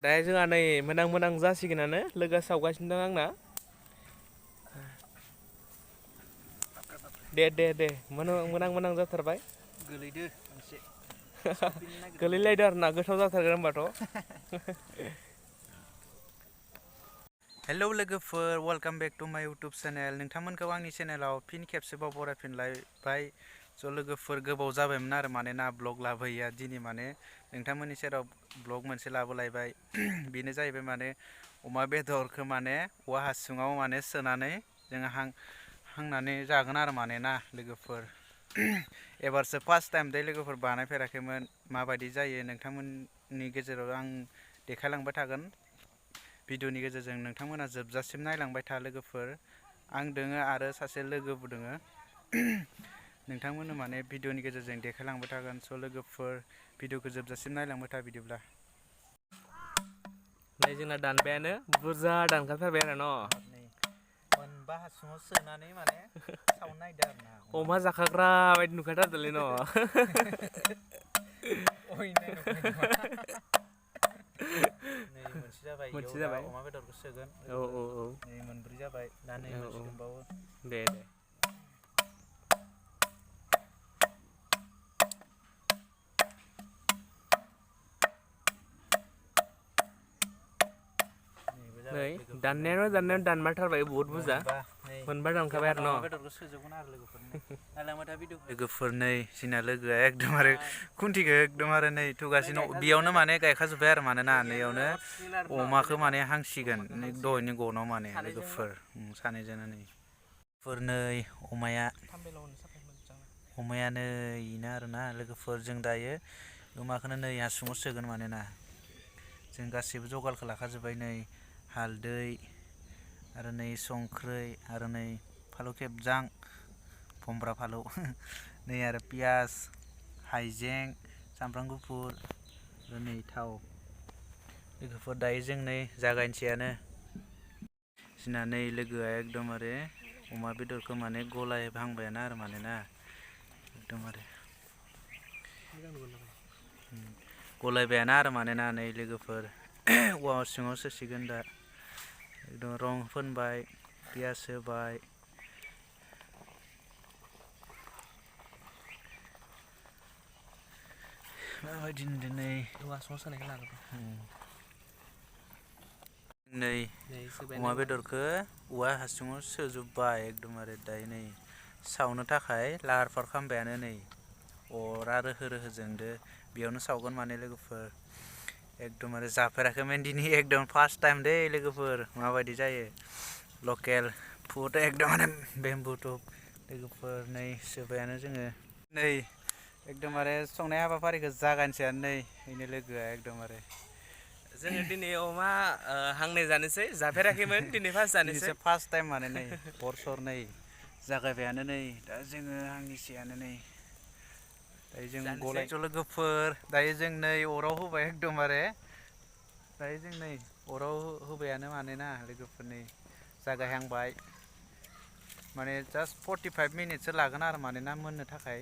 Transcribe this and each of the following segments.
दा जोंहा नै मोनां जासिगोनानो लोगोआ सावगासिनो दं आंना। दे मोनां जाथारबाय। गोलैदो मोनसे गोलैलायदो आरो ना गोथाव जाथारगोन होनबाथ'। हेलौ लोगोफोर, वेलकाम बेक टु माय इउटुब चेनेल। नोंथांमोनखौ आंनि चेनेलाव फिन खेबसेबाव बरायफिनलायबाय। स' लोगोफोर गोबाव जाबायमोन आरो माने ना ब्लग लाबोयैया। दिनै माने नोंथांमोननि सेराव ब्लग मोनसे लाबोलायबाय। बेनो जाहैबाय माने अमा बेदरखौ माने औवा हासुङाव माने सोनानै जोङो हांनानै जागोन आरो माने ना लोगोफोर। एबारसो फार्स्ट टाइम दे लोगोफोर बानायफेराखैमोन। माबायदि जायो नोंथांमोननि गेजेराव आं देखायलांबाय थागोन भिडिअनि गेजेरजों। नोंथांमोना जोबजासिम नायलांबाय था लोगोफोर। आं दोङो आरो सासे लोगोबो दोङो। नोंथांमोननो माने भिडिअनि गेजेरजों देखायलांबाय थागोन। स' लोगोफोर भिडिअखौ जोबजासिम नायलांबाय था बिदिब्ला। नै जोंना दानबायानो बुरजा दानखाथारबाय आरो न'। मोनबा हासुङाव सोनानै माने सावनो नागिरदों आरो ना अमा जाखाग्रा बायदि नुखाथारदोंलै न'। नै मोनसे जाबाय, मोनसे इयाव दा जाबाय अमा बेदरखौ सोगोन। औ नै मोनब्रै जाबाय, दा नै मोनसे दंबावो। दे। नै दाननायानो दानमारथारबाय बहुद बुरजा। मोनबा दानखाबाय आरो न'। लोगोफोर नै जोंना लोगोआ एकदमबारे खुन्थिखौ एकदमबारे नै थुगासिनो। बेयावनो माने गायखाजोब्बाय आरो माने ना नैयावनो अमाखौ माने हांसिगोन दहायनि गनाव माने लोगोफोर सानैजोंनो नै। नै अमाया नैनो आरोना लोगोफोर। जों दायो अमाखौनो नै हासुङाव सोगोन माने ना। जों गासैबो जगारखौ लाखाजोब्बाय। नै हालदै आरो नै संख्रै आरो नै फालौ खेबजां, भमब्रा फालौ, नै आरो पियास, हाइजें, सामब्राम गुफुर आरो नै थाव। लोगोफोर दायो जों नै जागायनोसैयानो। जोंना नै लोगोआ एकदमबारे अमा बेदरखौ माने गलायहांबायानो आरो माने ना एकदमबारे गलायबायानो आरो माने ना। नै लोगोफोर औवा हासुङाव सोसिगोन दा। एकदम रं फोनबाय, पियास होबाय। माबायदि नुदों नै औवा हासुङाव सोनायखौ लाग्रोदो। नै अमा बेदरखौ औवा हासुङाव सोजोब्बाय एकदमबारे। दायो नै सावनो थाखाय लाहार फाहार खालामबायानो। नै अरा रोहो जोंदो, बेयावनो सावगोन माने लोगोफोर। एकदमबारे जाफेराखैमोन दिनै एकदम फार्स्ट टाइम दे लोगोफोर। माबायदि जायो लकेल फुड एकदमबारे बेम्बु टुब। लोगोफोर नै सोबायानो जोङो। नै एकदमबारे संनाय हाबाफारिखौ जागायनोसैयानो। नै बेनो लोगोआ एकदमबारे। जोङो दिनै अमा हांनाय जानोसै। जाफेराखैमोन, दिनै फार्स्ट जानोसै। दिनैसो फार्स्ट टाइम माने नै हर नै जागायबायानो। नै दा जोङो हांनिसैयानो नै। दायो जों गलायथ' लोगोफोर। दायो जों नै अराव होबाय एकदमबारे। दायो जों नै अराव होबायानो माने ना लोगोफोर। नै जागायहांबाय माने जास्ट 45 मिनिटसो लागोन आरो माने ना मोननो थाखाय।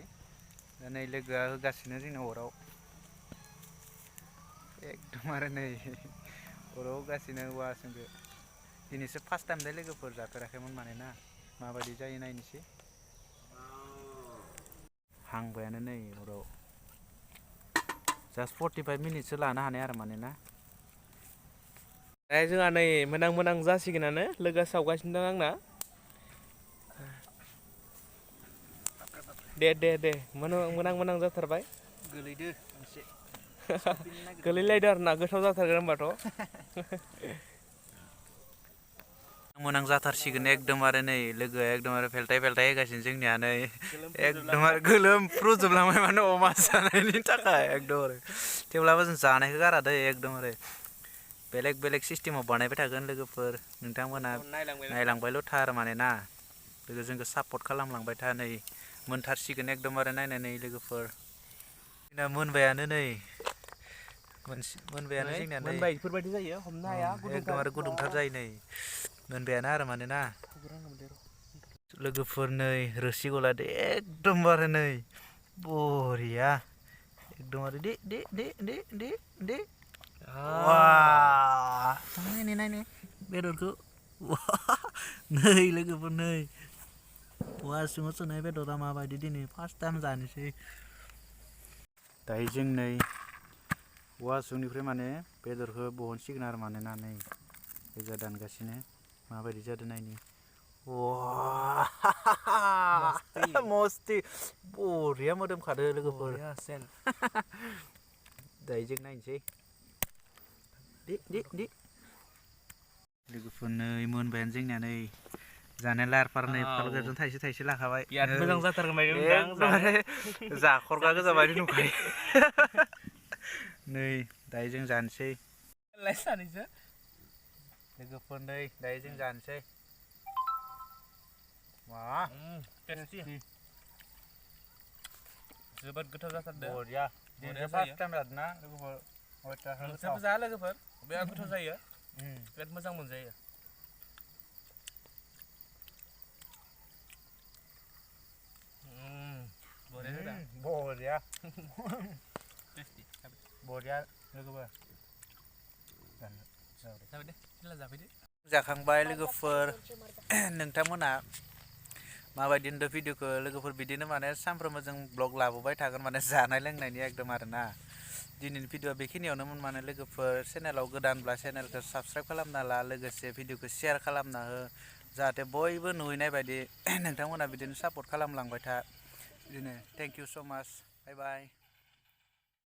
दा नै लोगोआ होगासिनो जोंनो अराव एकदमबारे नै अराव होगासिनो औवा हासुंखौ। दिनैसो फार्स्ट टाइम दे लोगोफोर जाफेराखैमोन माने ना। माबायदि जायो नायनोसै। हांबायानो नै अराव जास्ट 45 मिनिटसो लानो हानाय आरो माने ना। दा जोंहा नै मोनां जासिगोनानो लोगोआ सावगासिनो दं आंना। दे मोनां जाथारबाय। गोलैदो मोनसे गोलैलायदो आरो ना गोथाव जाथारगोन होनबाथ'। मोनां जाथारसिगोन एकदमबारे। नै लोगोआ एकदमबारे फेलथाय होगासिनो जोंनिया। नै एकदमबारे गोलोमफ्रुजोबलांबाय माने अमा जानायनि थाखाय एकदमबारे। थेवब्लाबो जों जानायखौ गारा दै एकदमबारे बेलेग सिस्टेमाव बानायबाय थागोन लोगोफोर। नोंथांमोना नायलांबायल' था आरो माने ना। लोगो जोंखौ सापर्ट खालामलांबाय था। नै मोनथारसिगोन एकदमबारे नायनानै लोगोफोर। जोंना मोनबायानो नै मोनबायानो जोंनिया। नै मोनबाय बेफोरबायदि जायो हमनो हाया गुदुंथार एकदमबारे गुदुंथार जायो। नै मोनबायानो आरो माने ना लोगोफोर। नै रोसि गलायदो एकदमबारे। नै बरिया एकदमबारे दे। वाव बेदरखौ नै लोगोफोर नै औवा सिङाव सोनाय बेदरा माबायदि दिनै फार्स्ट टाइम जानोसै दायो जों नै औवा सिंनिफ्राय माने बेदरखौ बहनसिगोन आरो मानोना नै गोजा दानगासिनो माबायदि जादों नायनि मस्ति बरिया मोदोमखादो लोगोफोर दायो जों नायनोसै दि लोगोफोर नै मोनबायानो जोंनिया नै जानाय लाहार फाहार नै फालुजों थाइसे थाइसे लाखाबाय बिराद मोजां जाथारगोन बायदि नोंथां जाखरगा गोजा बायदि नुखायो नै दायो जों जानोसै सानैसो लोगोफोर नै दायो जों जानोसै मा टेस्टि जोबोद गोथाव जाथारदों बरिया दिनै फार्स्ट टाइम जादोंना लोगोफोर नोंसोरबो जा लोगोफोर बिराद गोथाव जायो बिराद मोजां मोनजायो बरिया बरिया लोगोफोर जाखांबाय लोगोफोर नोंथांमोना माबायदि नुदों भिडिअखौ लोगोफोर बिदिनो माने सानफ्रोमबो जों ब्लग लाबोबाय थागोन माने जानाय लोंनायनि एकदम आरोना दिनैनि भिडिअआ बेखिनियावनोमोन माने लोगोफोर चेनेलाव गोदानब्ला चेनेलखौ साबस्क्राइब खालामना ला लोगोसे भिडिअखौ शेयार खालामना हो जाहाथे बयबो नुहैनाय बायदि नोंथांमोना बिदिनो सापर्ट खालामलांबाय था बिदिनो थेंक इउ स' माच बाय बाय